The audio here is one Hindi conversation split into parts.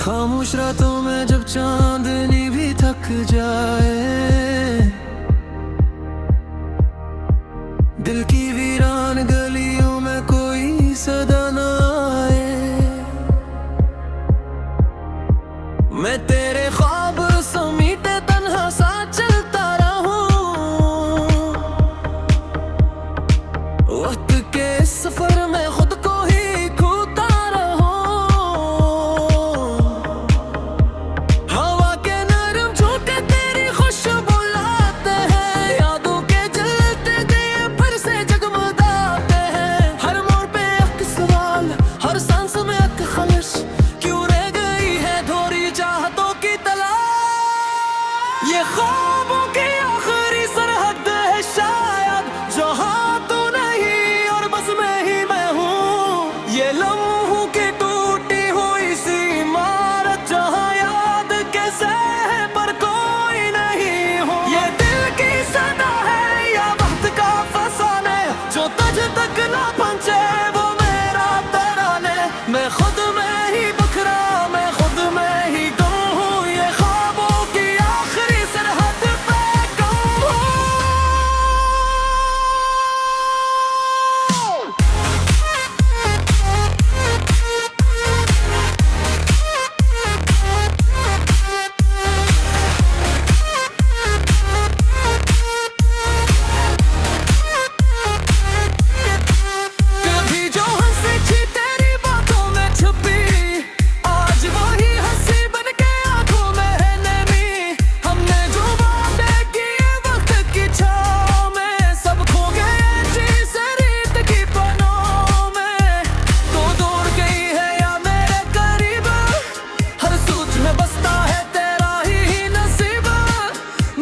खामोश रातों में जब चांदनी भी थक जाए, दिल की वीरान गलियों में कोई सदा न आए, मैं तेरे ख्वाब समीटे तन्हा सा चलता रहूं, वक्त के सफर में खुद को ही खोता रहूं। हवा के नरम झोंके तेरी खुशबू लाते हैं, यादों के जलते दिए फिर से जगमगाते हैं। हर मोड़ पे एक सवाल, हर सांस में एक ख्वाहिश, क्यों रह गई है थोड़ी चाहतों की तलाश। ये ख्वाबों की आखिरी सरहद है शायद, जहां तू नहीं और बस मैं ही मैं हूँ। ये लम्हों की टूटी हुई सी इमारत, जहां याद कैसे है पर कोई नहीं हो। ये दिल की सदा है या वक्त का फसाना, जो तुझ तक ना पहुंचे वो मेरा तराने। मैं खुद में ही बखरा, मैं खुद में ही गम हूँ। ये ख्वाबों की आखिरी सरहद पे कम हूँ। कभी जो हंसी थी तेरी बातों में छुपी, आज वही हंसी बन के आंखों में है नमी। हमने जो वादे किए वक्त की छाँव में, सब खो गए जिस रीत की पनाह में। तो दूर गई है या मेरे करीब, हर सोच में बसता है तेरा ही नसीब।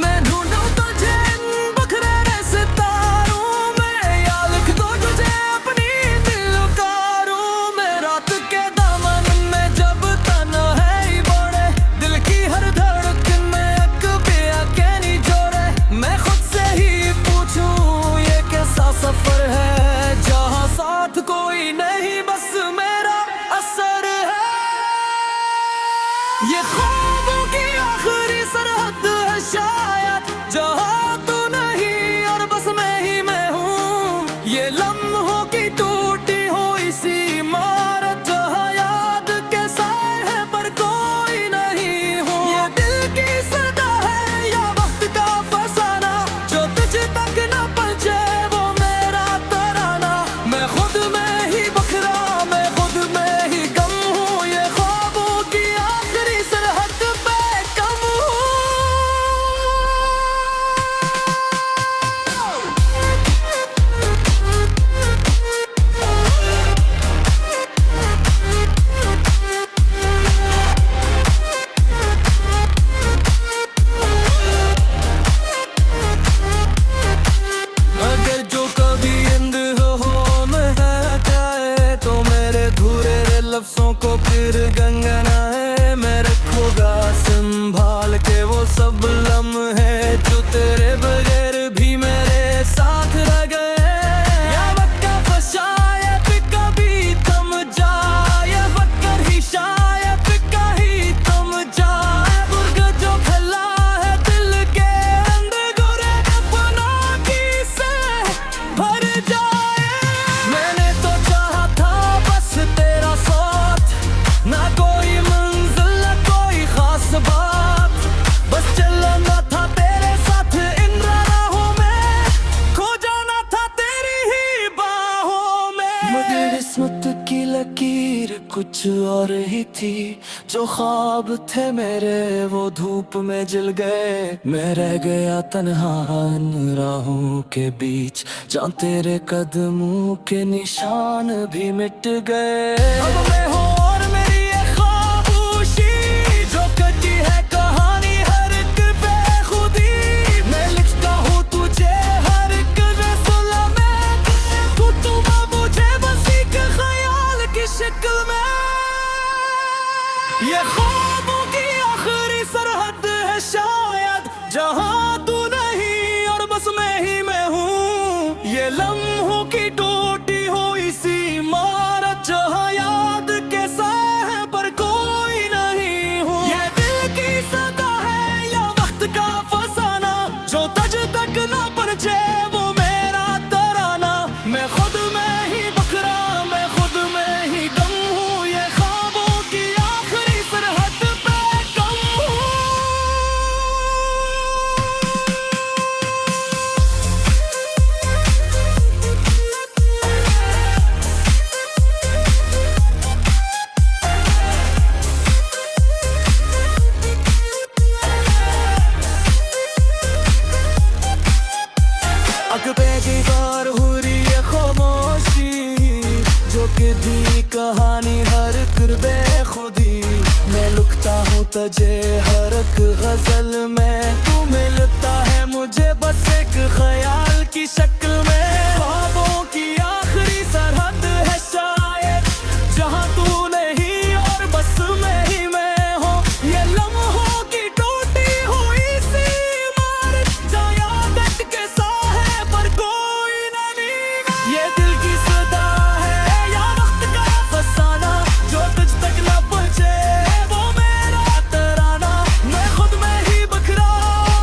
मैं ढूंढूं तुझे इन बिखरे सितारों में, या लिख दो तुझे अपनी दिलकारों में। रात के दामन में जब तन्हाई बढ़े, दिल की हर धड़कन में एक बेअकैनी जोड़े। मैं खुद से ही पूछूं ये कैसा सफर है, जहां साथ कोई नहीं बस मेरा असर है। ये ख्वाबों की आखिरी सरहद है शायद, जहां तू नहीं और बस मैं ही मैं हूँ। ये लम्हों की टूटी हुई सी इमारत, जहां याद कैसा है पर कोई नहीं हूँ। ये दिल की सदा है या वक्त का फसाना, जो तुझ तक न पहुंचे वो मेरा तराना। मैं खुद में ही बखरा, मैं खुद में ही गम हूँ। ये ख्वाबों की आखिरी सरहद पे कम हूँ। अगर जो कभी इंतहा में है जाए, तो मेरे धुरे लफ्जों को फिर गंगनाए। मैं रखूंगा संभाल के वो सब लम्हे, जो तेरे बगैर भी मेरे साथ रह गए। या वक्त का फशायद कभी थम जाए, वक्त ही शायद कहीं थम जाए। बुर्ग जो खला है दिल के अंदर, गुरे अपना की से भर जाए। मैंने तो चाहा था बस तेरा साथ, ना कोई मंजिल ना कोई खास बात, बस चलना था तेरे साथ इन राहों में, खो जाना था तेरी ही बाहों में। मगर किस्मत की लकीर कुछ और ही थी, जो ख्वाब थे मेरे वो धूप में जल गए। मैं रह गया तन्हा इन राहों के बीच, जहाँ तेरे कदमों के निशान भी मिट गए। अब मैं हूँ और मेरी ये खामोशी, जो कटी है कहानी हर एक बेखुदी। मैं लिखता हूँ तुझे हर एक रसूला में, तू मुझे बस एक ख्याल की शक्ल में। ये ख्वाबों की आखिरी सरहद है शायद, जहां तू नहीं और बस मैं ही मैं हूँ। ये लम्हों की टूटी हुई सी इमारत, जहां याद कैसा है पर कोई नहीं। तुझे हर एक गजल में तू मिलता है मुझे बस एक ख्याल की शक्ल में। ख्वाबों की आखिरी सरहद है शायद जहाँ तू नहीं और बस मैं ही मैं हूँ। ये लम्हों की टूटी हुई सी इमारत जहाँ याद अटके सा है पर कोई नहीं। ये दिल की सदा है या वक्त का फसाना जो तुझ तक न पहुँचे वो मेरा तराना। मैं खुद में ही बखरा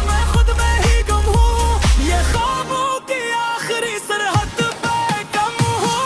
मैं खुद में ही गुम हूँ। ये ख्वाबों की आखिरी सरहद पे कम हूँ।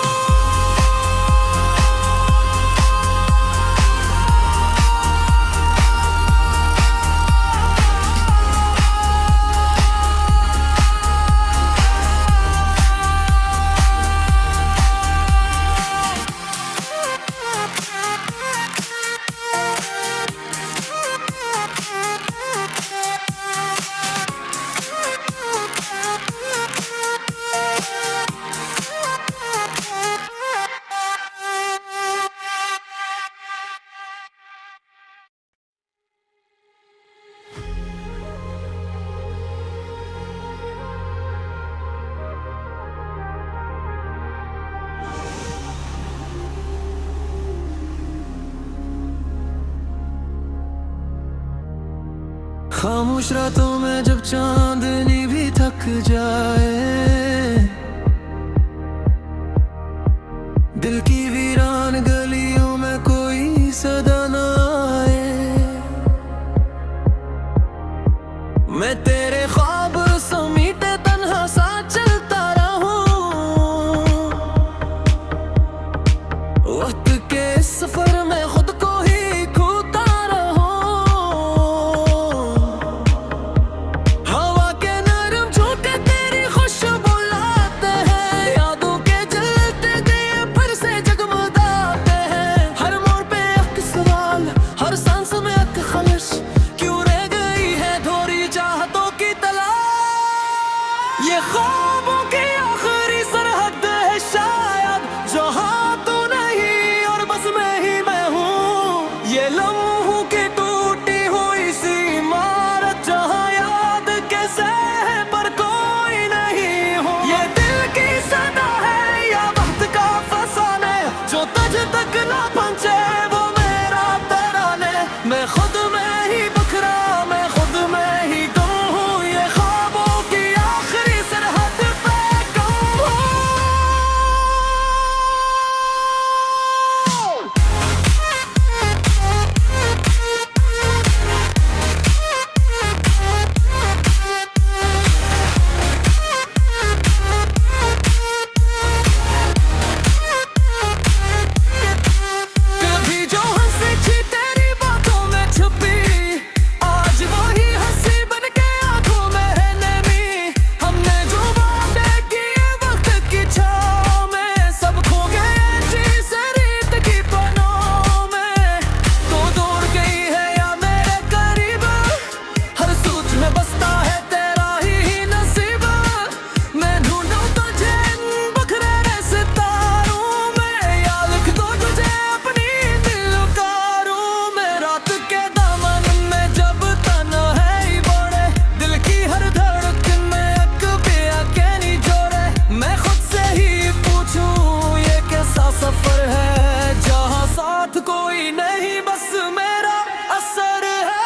खामोश रातों में जब चांदनी भी थक जाए, दिल की वीरान गलियों में कोई सदा न आए, मैं तेरे ख्वाब समीटे तन्हा सा चलता रहूं। वक्त के सफर में खुद को ही खोता रहूं। हवा के नरम झोंके तेरी खुशबू लाते हैं, यादों के जलते दिए फिर से जगमगाते हैं। हर मोड़ पे एक सवाल हर सांस में एक ख्वाहिश, क्यों रह गई है थोड़ी चाहतों की तलाश। ये ख्वाबों की आखिरी सरहद है शायद जहाँ तू नहीं और बस मैं ही मैं हूँ। ये लम्हों की टूटी हुई सी इमारत जहाँ याद कैसे है पर कोई नहीं हूँ। ये दिल की सदा है या वक्त का फसाना जो तुझ तक ना पहुँचे वो मेरा तराने। मैं खुद में ही बखरा मैं खुद में ही गुम हूँ। ये ख्वाबों की आखिरी सरहद पे कम हूँ। कभी जो हंसी थी तेरी बातों में छुपी, आज वही हंसी बन के आंखों में है नमी। हमने जो वादे किए वक्त की छाँव में सब खो गए जिस रीत की पनाह में। तू दूर गई है या मेरे करीब, हर सोच में बसता है तेरा ही नसीब। मैं ढूंढूं तुझे इन बिखरे सितारों में, या लिख दो तुझे अपनी दिलकारों में। रात के दामन में जब तन्हाई बढ़े, दिल की हर धड़कन में एक बेअकैनी जोड़े। मैं खुद से ही पूछूं ये कैसा सफर है जहाँ साथ कोई नहीं बस मेरा असर है।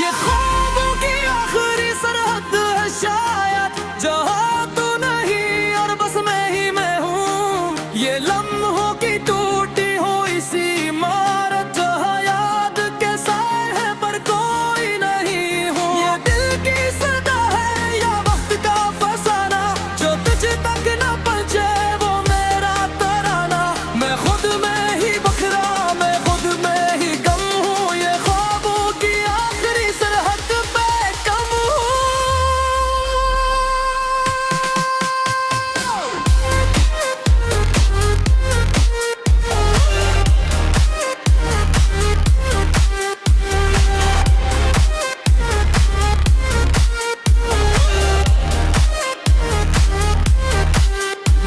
ये ख्वाबों की आखिरी सरहद है शायद जहाँ तू नहीं और बस मैं ही मैं हूँ। ये लम्हों की टूटी हुई सी इमारत जहाँ याद कैसा है पर कोई नहीं हूँ। ये दिल की सदा है या वक्त का फसाना जो तुझ तक न पहुँचे वो मेरा तराना। मैं खुद में ही बखरा मैं खुद में ही गम हूँ। ये ख्वाबों की आखिरी सरहद पे कम हूँ।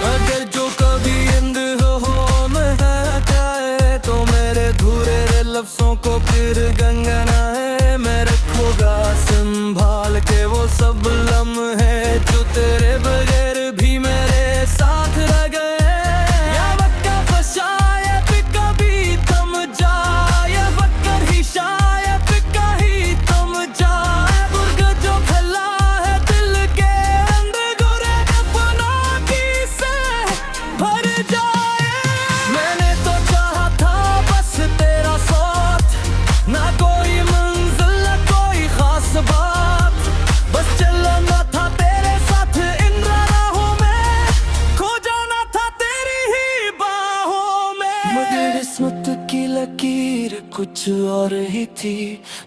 अगर जो कभी इन दिलों में है जाए तो मेरे धुरे लफ्जों को फिर गंगना है, मैं रखूंगा संभाल के वो सब लम्हे जो तेरे बगैर भी मेरे साथ रह गए। या वक्त का शायद कभी थम जाए, वक्त ही शायद कहीं थम जाए। बुर्ग जो फैला है दिल के अंदर गुरे अपना की से भर जाए। मैंने तो चाहा था बस तेरा साथ, ना कोई मंजिल ना कोई खास बात, बस चलना था तेरे साथ इन राहों में, खो जाना था तेरी ही बाहों में। मगर किस्मत की लकीर कुछ और ही थी,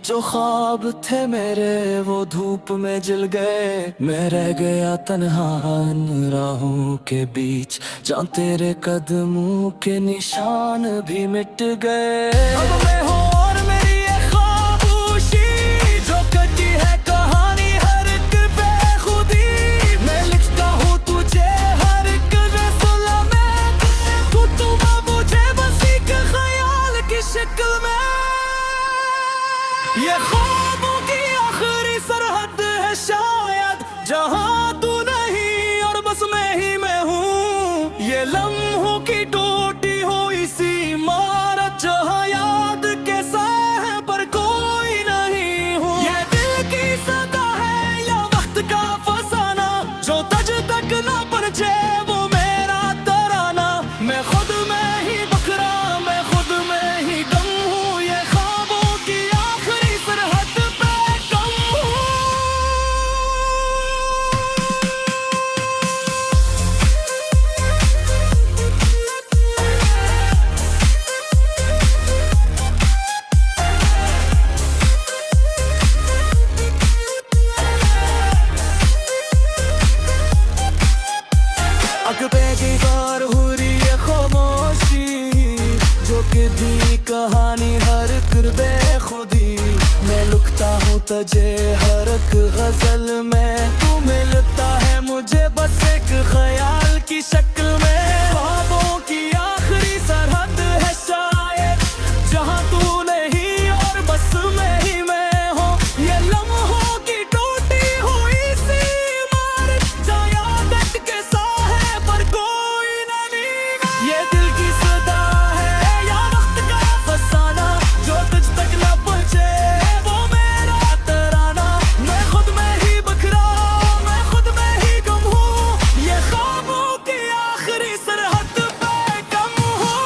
जो ख्वाब थे मेरे वो धूप में जल गए। मैं रह गया तन्हा इन राहों के बीच, जहाँ तेरे कदमों के निशान भी मिट गए। अब मैं हूँ और मेरी ये खामोशी, जो कटी है कहानी हर एक बेखुदी। मैं लिखता हूँ तुझे हर एक रसूला में, तू मुझे बस एक ख्याल की शक्ल में। ये ख्वाबों की आखिरी सरहद है शायद, जहाँ तू नहीं और बस मैं हूँ। ये लम्हों की टूटी हुई सी इमारत, जहाँ याद के साए पर कोई नहीं हूँ। ये दिल की सदा है या वक्त का फसाना, जो तज तक ना पहुंचे वो मेरा तराना। मैं खुद में ही बकरा, मैं खुद में ही गम हूँ। ये ख्वाबों की आखिरी सरहद पे कम हूँ। अग पे की बार हो रही है खामोशी, जो कि थी कहानी हर कर बेखुदी। मैं लुकता हूँ तुझे हर एक गजल में, तू मिलता है मुझे बस एक ख्याल की शक्ल में। ख्वाबों की आखिरी सरहद है शायद, जहाँ तू नहीं और बस मैं हूँ। ये लम्हों की टूटी हुई सी इमारत, जहाँ याद के साए पर कोई नहीं। ये दिल की सदा है या वक्त का फसाना, जो तुझ तक न पहुंचे वो मेरा तराना। मैं खुद में ही बकरा, मैं खुद में ही गम हूँ। ये ख्वाबों की आखिरी सरहद पे कम हूँ।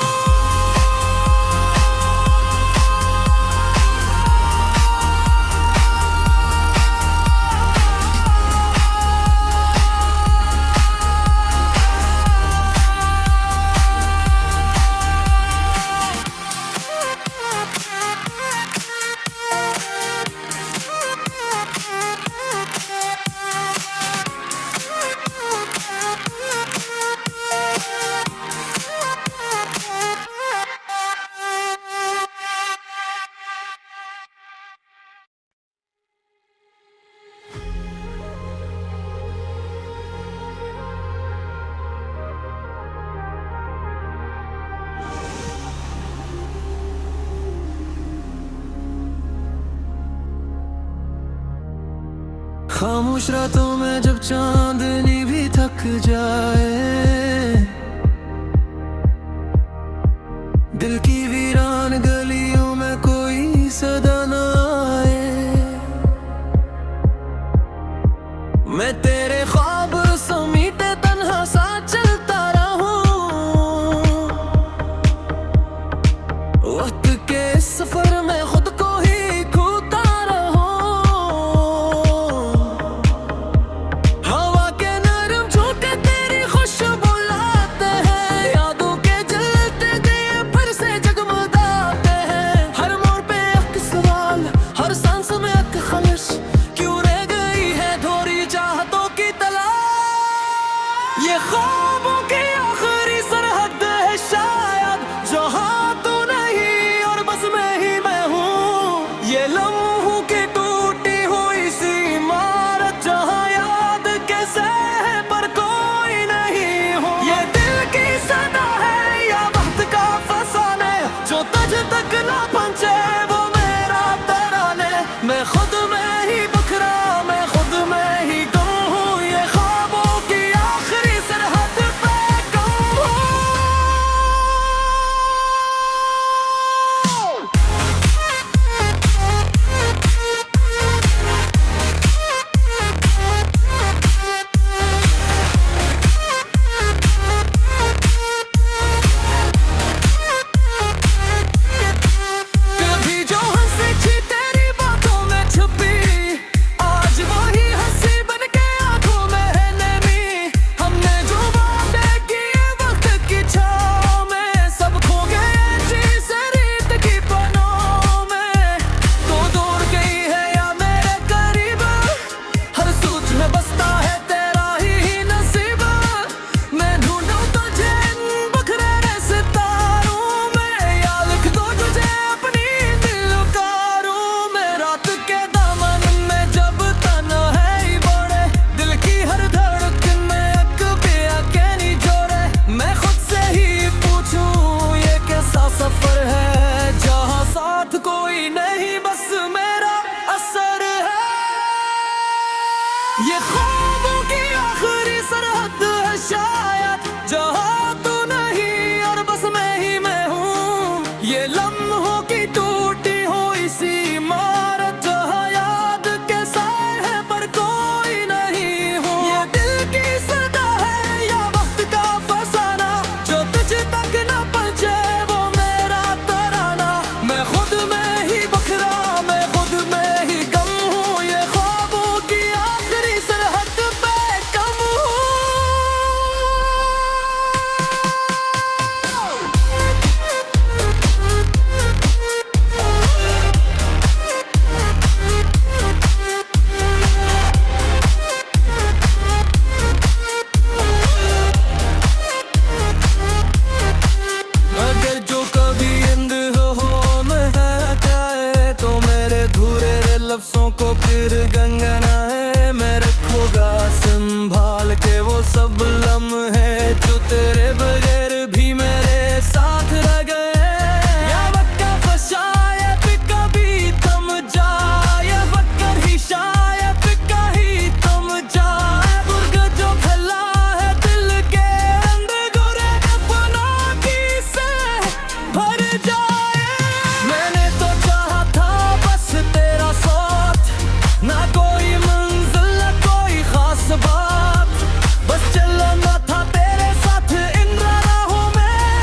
खामोश रातों में जब चांदनी भी थक जाए, दिल की वीरान गलियों में कोई सदा न आए। मैं तेरे ख्वाब समीटे तन्हा सा चलता रहूं, वक्त के सफर में खुद को ही खोता खुशबू लाते हैं, यादों के जलते दिए फिर से जगमगाते ये लम्हों की टूटी हुई सी इमारत याद के साए है पर कोई नहीं हूँ। ये दिल की सदा है या वक्त का फसाना, जो तुझ तक न पहुंचे वो मेरा तराना। मैं खुद में ही बखरा, मैं खुद में ही गम हूँ, ये ख्वाबों की आखिरी सरहद पे कम हूँ। अगर जो कभी इंतहा में है जाए तो मेरे अधूरे लफ्जों को फिर गंगना है। मैं रखूंगा संभाल के वो सब लम्हे जो तेरे बगैर भी मेरे साथ रह गए। या वक्त का फसाए कभी थम जाए, वक्त ही शायद कहीं थम जाए। बुर्ग जो फैला है दिल के अंदर गुरे अपना की से भर जाए। मैंने तो चाहा था बस तेरा साथ, ना कोई मंजिल ना कोई खास बात, बस चलना था तेरे साथ इन राहों में,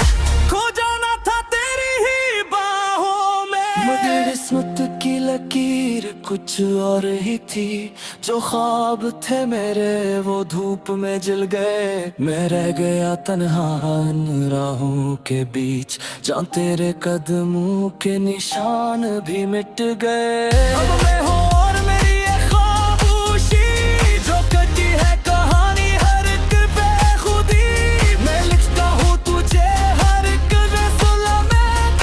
खो जाना था तेरी ही बाहों में। मगर किस्मत की लकीर कुछ और ही थी, जो ख्वाब थे मेरे वो धूप में जल गए। मैं रह गया तन्हा इन राहों के बीच, जहाँ तेरे कदमों के निशान भी मिट गए। अब मैं हूँ और मेरी ये खामोशी, जो कटी है कहानी हर एक बेखुदी। मैं लिखता हूँ तुझे हर एक रसूला में,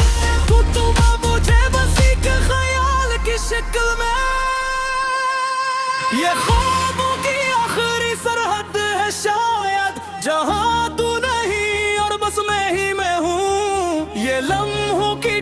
तू मुझे बस एक ख्याल की शक्ल में। ये ख्वाबों की आखिरी सरहद है शायद, जहाँ तू नहीं और बस मैं ही मैं हूँ। ये लम्हों की